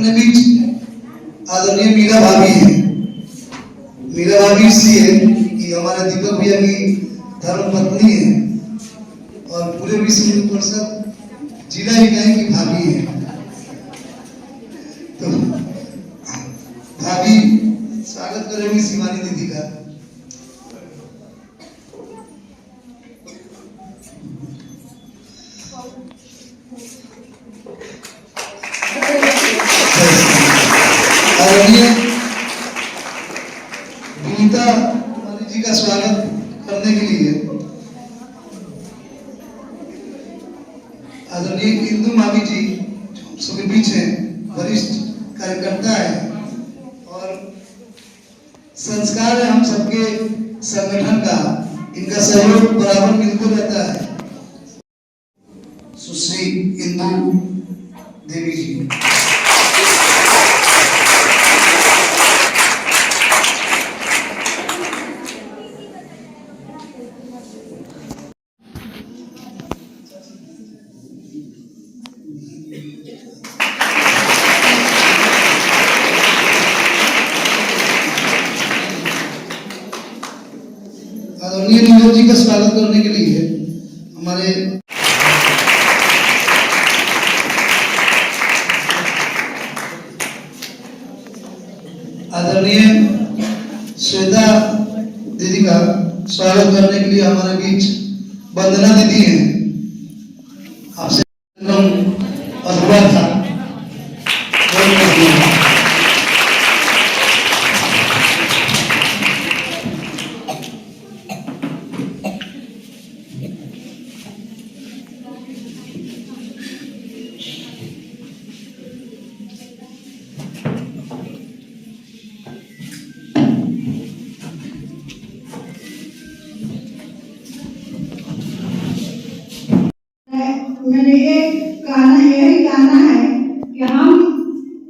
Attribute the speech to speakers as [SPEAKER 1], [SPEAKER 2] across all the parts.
[SPEAKER 1] अपने बीच आदरणीय मीरा भाभी है। मीरा भाभी इसलिए कि हमारे दीपक भैया की धर्म पत्नी है और पूरे विश्व हिंदू परिषद जिला इकाई की भाभी है। तो भाभी स्वागत करेंगी शिवानी दीदी का। आदरणीय विनीता जी का स्वागत करने के लिए आदरणीय इंदु मावी जी सबके बीच है, वरिष्ठ कार्यकर्ता है और संस्कार है हम सबके संगठन का, इनका सहयोग बराबर मिलता रहता है। सुश्री इंदु देवी जी। आदरणीय नीरज जी का स्वागत करने के लिए हमारे आदरणीय श्वेता दीदी का स्वागत करने के लिए हमारे बीच वंदना दीदी हैं। आपसे अधूरा था।
[SPEAKER 2] मेरे यही कहना है कि हम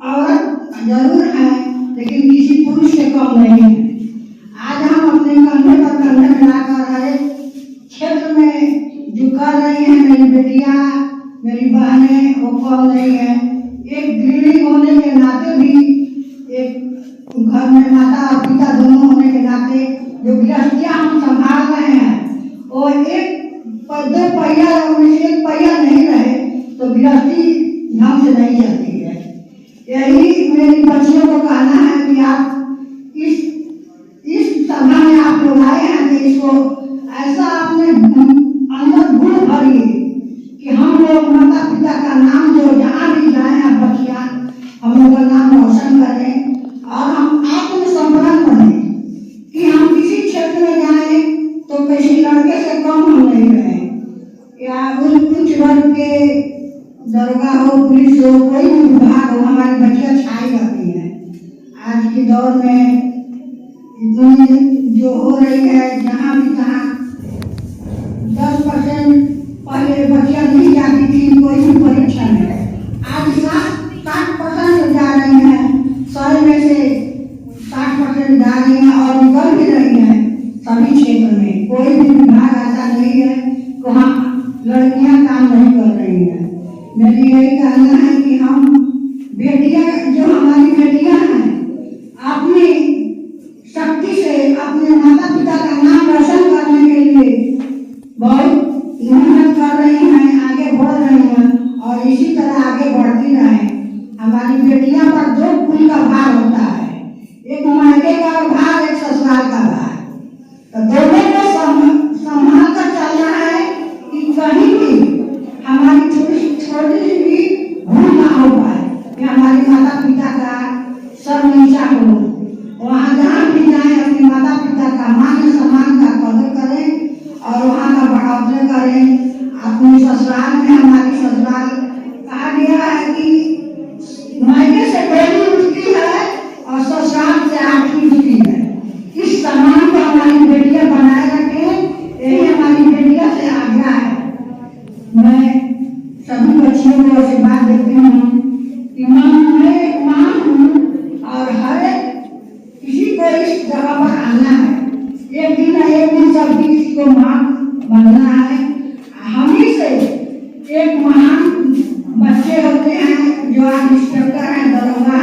[SPEAKER 2] औरत जरूर हैं लेकिन किसी पुरुष से कम नहीं है। आज हम अपने कंधे पर कंधे मिलाकर हर एक क्षेत्र में जो कर रही हैं मेरी बेटियां, मेरी बहनें, वो कम नहीं है। एक गृहिणी होने के नाते भी, एक घर में माता और पिता दोनों होने के नाते जो गृहस्थियां हम संभाल रहे हैं वो एक दो पहिया एक पहिया नहीं रहे तो गृहस्थी ढंग से नहीं चलती है। यही मेरी बच्चियों को कहना है कि आप इस सभा में आप लोग आए हैं कि इसको ऐसा अपने अंदर गुण भरिए कि हम लोग माता पिता का नाम जो जहाँ भी जाए हैं बच्चियाँ हम लोग का नाम रोशन करें और हम आत्मसंपन्न बने कि हम किसी क्षेत्र में जाए तो किसी लड़के से कम हम नहीं रहे या उच्च वर्ग के दरोगा हो, पुलिस हो, कोई भी विभाग हो, हमारी बच्चियां छाई जाती है। आज के दौर में इतनी जो हो रही है, जहाँ भी जहाँ 10% पहले बच्चियां नहीं जाती थी कोई भी परीक्षा में, आज 60% जा रही हैं। 100 में से 60% जा रही हैं और निकल भी रही हैं। सभी क्षेत्र में कोई भी विभाग ऐसा नहीं है वहाँ लड़कियां काम नहीं कर रही हैं। मेरी यही कहना है कि हम बेटियां जो हमारी बेटियां हैं अपनी शक्ति से अपने माता पिता का नाम रोशन करने के लिए बहुत मेहनत कर रही हैं, आगे बढ़ रही हैं और इसी तरह आगे बढ़ती रहें। हमारी बेटियां पर 2 कुल का भार होता है, एक मायके का भार, एक ससुराल का भार। तो दोनों को संभाल कर चलना है कि कहीं भी हमारी छोटी सी भी भूल ना हो पाए कि हमारे माता पिता का सर नीचा हो। वहाँ जहाँ भी जाए अपने माता पिता का मान सम्मान का कदर करें और वहाँ का बढ़ावा करें। अपने ससुराल में हमारी ससुराल कहा गया है कि मायके से पहली उठती है और ससुराल से आखिरी उठती है। इस सम्मान को हमारी बेटियां बनाए रखें, यही हमारी बेटियां से आज्ञा है। मैं सभी बच्चियों को आशीर्वाद देती हूँ कि मैं एक माँ हूँ और हर किसी को इस जगह पर आना है। एक दिन सभी किसी को माँ बनना है। हम ही से एक महान बच्चे होते हैं जो आज इंस्पेक्टर हैं, दरोगा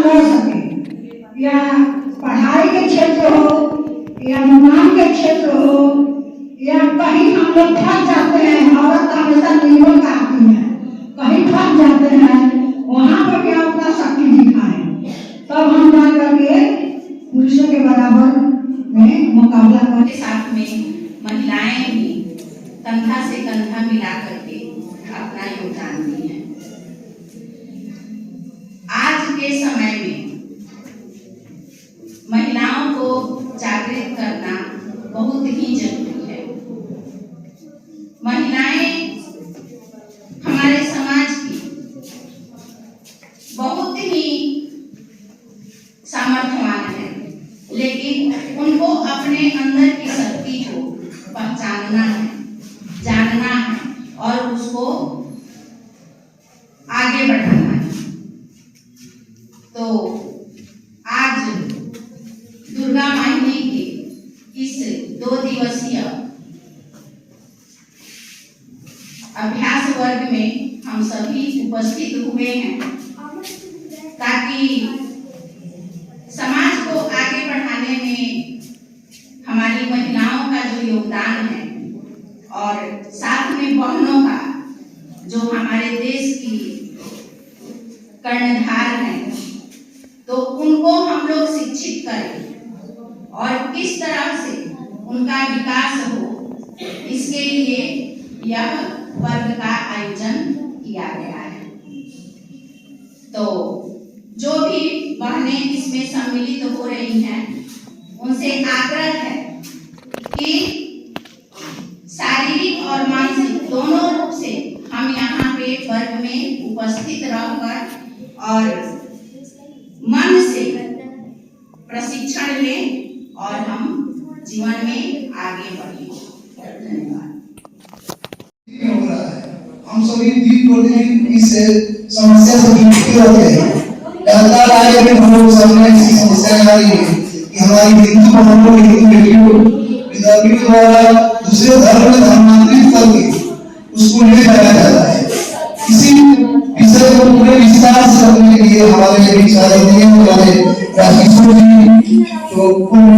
[SPEAKER 2] हम लड़ सके, या पढ़ाई के क्षेत्र हो या निर्माण के क्षेत्र हो, या कहीं हम लोग फंस जाते हैं, औरत हमेशा निर्भर का आती है, कहीं फंस जाते हैं, वहां पर भी अपना शक्ति दिखाएं, तब हम जा करके पुरुषों के बराबर में मुकाबला
[SPEAKER 3] के साथ में महिलाएं भी कंधा से कंधा मिला करके अपना योगदान दी है। आज के समय में महिलाओं को जागृत करना बहुत ही जरूरी है। महिलाएं हमारे समाज की बहुत ही सामर्थ्यवान है, लेकिन उनको अपने अंदर की शक्ति को पहचानना है, जानना है और उसको आगे बढ़ाना है। तो आज दुर्गा महीने के इस 2 दिवसीय अभ्यास वर्ग में हम सभी उपस्थित हुए हैं ताकि समाज को आगे बढ़ाने में हमारी महिलाओं का जो योगदान है और साथ में बहनों का जो हमारे देश की कर्णधार है, तो उनको हम लोग शिक्षित करें और किस तरह से उनका विकास हो, इसके लिए यह वर्ग का आयोजन किया गया है। तो जो भी बहनें इसमें सम्मिलित हो रही हैं, उनसे आग्रह है कि शारीरिक और मानसिक दोनों रूप से हम यहाँ पे वर्ग में उपस्थित रहकर और मन से प्रशिक्षण लें और हम जीवन में आगे बढ़ें। धन्यवाद।
[SPEAKER 1] हो रहा है, हम सभी दिन प्रतिदिन इस समस्या से जूझते रहते हैं। लगातार आगे में हम लोग सामने ऐसी समस्याएं आ रही है कि हमारी हिंदू बहनों हिंदू बेटियों विधर्मियों द्वारा दूसरे धर्म में धर्मांतरित करके उसको ले जाया जाता है। इसी विषय को पूरे विस्तार से करने के लिए हमारे बीच आ रहे हैं हमारे राजेश्वर जी, तो पूर्व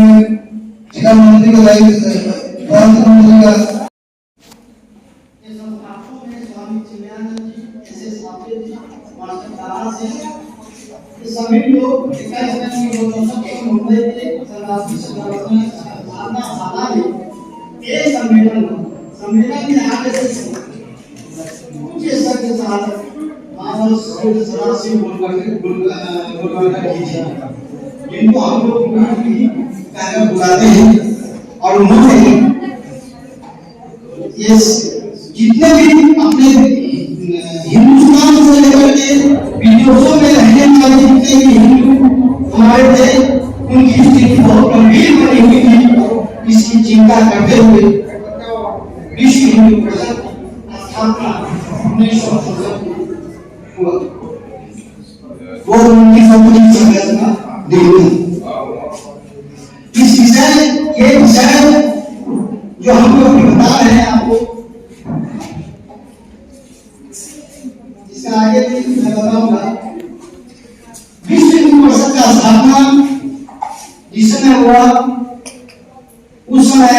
[SPEAKER 1] जिला मंत्री का दायित्व प्रांत मंत्री का
[SPEAKER 4] सभी लोग मुंबई के अंतर्राष्ट्रीय स्थापना में ये सम्मेलन में आगे से कुछ ऐसा के साथ मानव सरासी जिनको हम लोग कार्य बुलाते हैं और उन्होंने ये जितने भी अपने हिंदुस्तान से लेकर के विदेशों में रहने वाले जितने भी हिंदू हमारे थे, उनकी स्थिति बहुत गंभीर बनी हुई थी। इसकी चिंता करते हुए विश्व हिंदू परिषद स्थापना 1967 हुआ। वो 1919 में दिल्ली। इस ये विषय जो हम लोग बता रहे हैं आपको, इसका आगे भी मैं बताऊंगा। विश्व हिंदू परिषद का स्थापना जिस समय हुआ, उस समय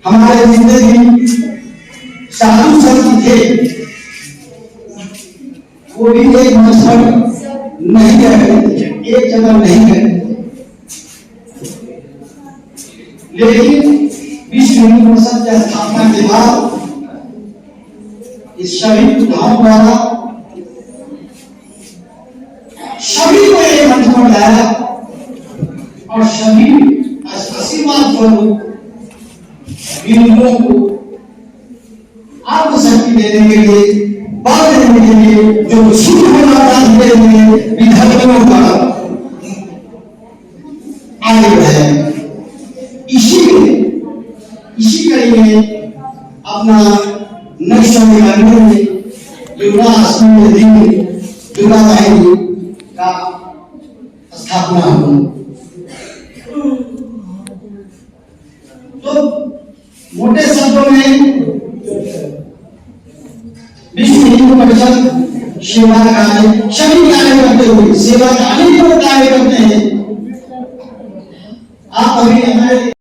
[SPEAKER 4] हमारे जितने भी साधु संत थे वो भी एक मंच पर नहीं गए, एक जगह नहीं गए, लेकिन विश्व हिंदू परिषद की स्थापना के बाद इस सभी बुद्धाओं द्वारा सभी को एक मंच पर लाया और सभी आशीर्वाद स्वरूप हिंदुओं को आत्मशक्ति देने के लिए, बल देने के लिए, जो शुद्ध होना चाहते हैं विधर्मियों का आगे बढ़ाया। इसी कड़ी में अपना नक्शे में दुर्गा अष्टमी के दिन दुर्गा माई का स्थापना हुई। तो मोटे शब्दों में विश्व हिंदू परिषद सेवा कार्य सभी कार्य करते हुए सेवा कार्य को कार्य करते हैं। आप अभी हमारे